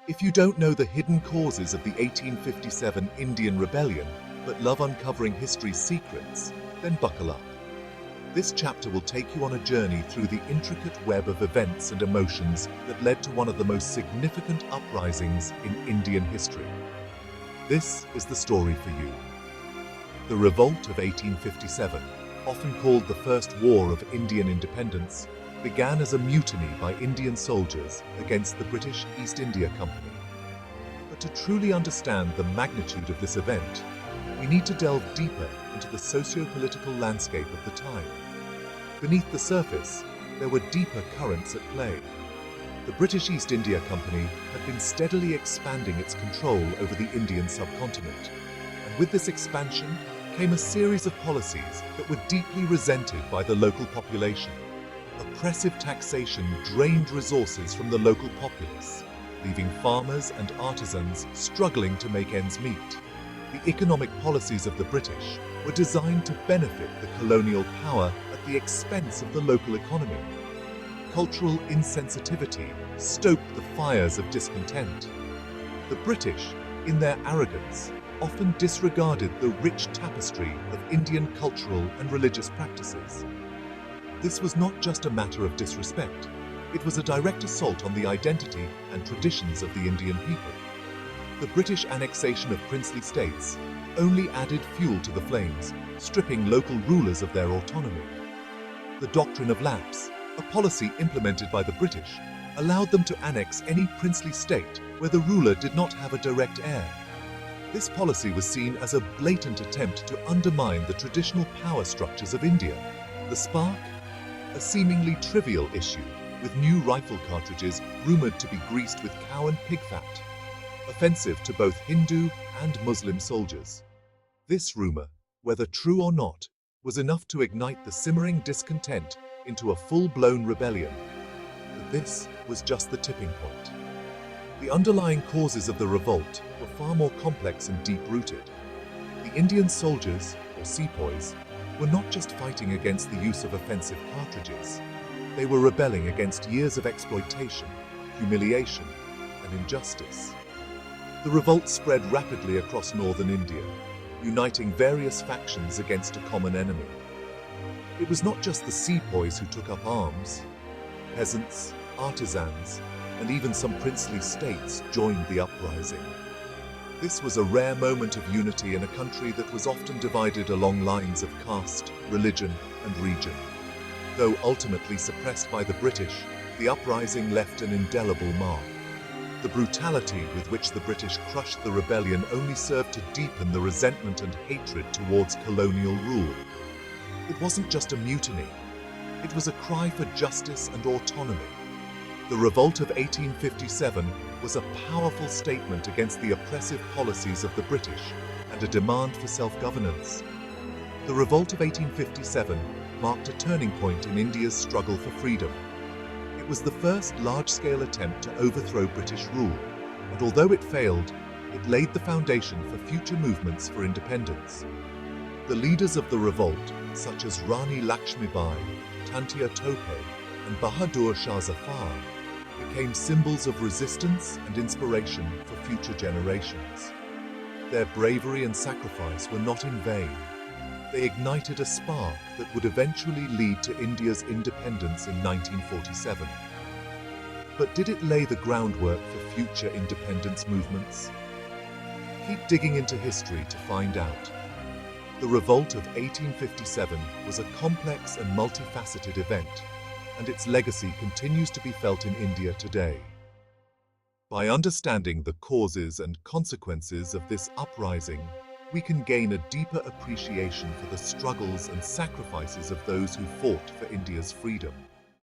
If you don't know the hidden causes of the 1857 Indian Rebellion, but love uncovering history's secrets, then buckle up. This chapter will take you on a journey through the intricate web of events and emotions that led to one of the most significant uprisings in Indian history. This is the story for you. The Revolt of 1857, often called the First War of Indian Independence, began as a mutiny by Indian soldiers against the British East India Company. But to truly understand the magnitude of this event, we need to delve deeper into the socio-political landscape of the time. Beneath the surface, there were deeper currents at play. The British East India Company had been steadily expanding its control over the Indian subcontinent, and with this expansion came a series of policies that were deeply resented by the local population. Oppressive taxation drained resources from the local populace, leaving farmers and artisans struggling to make ends meet. The economic policies of the British were designed to benefit the colonial power at the expense of the local economy. Cultural insensitivity stoked the fires of discontent. The British, in their arrogance, often disregarded the rich tapestry of Indian cultural and religious practices. This was not just a matter of disrespect, it was a direct assault on the identity and traditions of the Indian people. The British annexation of princely states only added fuel to the flames, stripping local rulers of their autonomy. The doctrine of lapse, a policy implemented by the British, allowed them to annex any princely state where the ruler did not have a direct heir. This policy was seen as a blatant attempt to undermine the traditional power structures of India. The spark? A seemingly trivial issue, with new rifle cartridges rumored to be greased with cow and pig fat, offensive to both Hindu and Muslim soldiers. This rumor, whether true or not, was enough to ignite the simmering discontent into a full-blown rebellion. But this was just the tipping point. The underlying causes of the revolt were far more complex and deep-rooted. The Indian soldiers, or sepoys, were not just fighting against the use of offensive cartridges. They were rebelling against years of exploitation, humiliation, and injustice. The revolt spread rapidly across northern India, uniting various factions against a common enemy. It was not just the sepoys who took up arms. Peasants, artisans, and even some princely states joined the uprising. This was a rare moment of unity in a country that was often divided along lines of caste, religion, and region. Though ultimately suppressed by the British, the uprising left an indelible mark. The brutality with which the British crushed the rebellion only served to deepen the resentment and hatred towards colonial rule. It wasn't just a mutiny, it was a cry for justice and autonomy. The Revolt of 1857 was a powerful statement against the oppressive policies of the British and a demand for self-governance. The Revolt of 1857 marked a turning point in India's struggle for freedom. It was the first large-scale attempt to overthrow British rule, and although it failed, it laid the foundation for future movements for independence. The leaders of the revolt, such as Rani Lakshmibai, Tantia Tope, and Bahadur Shah Zafar, became symbols of resistance and inspiration for future generations. Their bravery and sacrifice were not in vain. They ignited a spark that would eventually lead to India's independence in 1947. But did it lay the groundwork for future independence movements? Keep digging into history to find out. The Revolt of 1857 was a complex and multifaceted event, and its legacy continues to be felt in India today. By understanding the causes and consequences of this uprising, we can gain a deeper appreciation for the struggles and sacrifices of those who fought for India's freedom.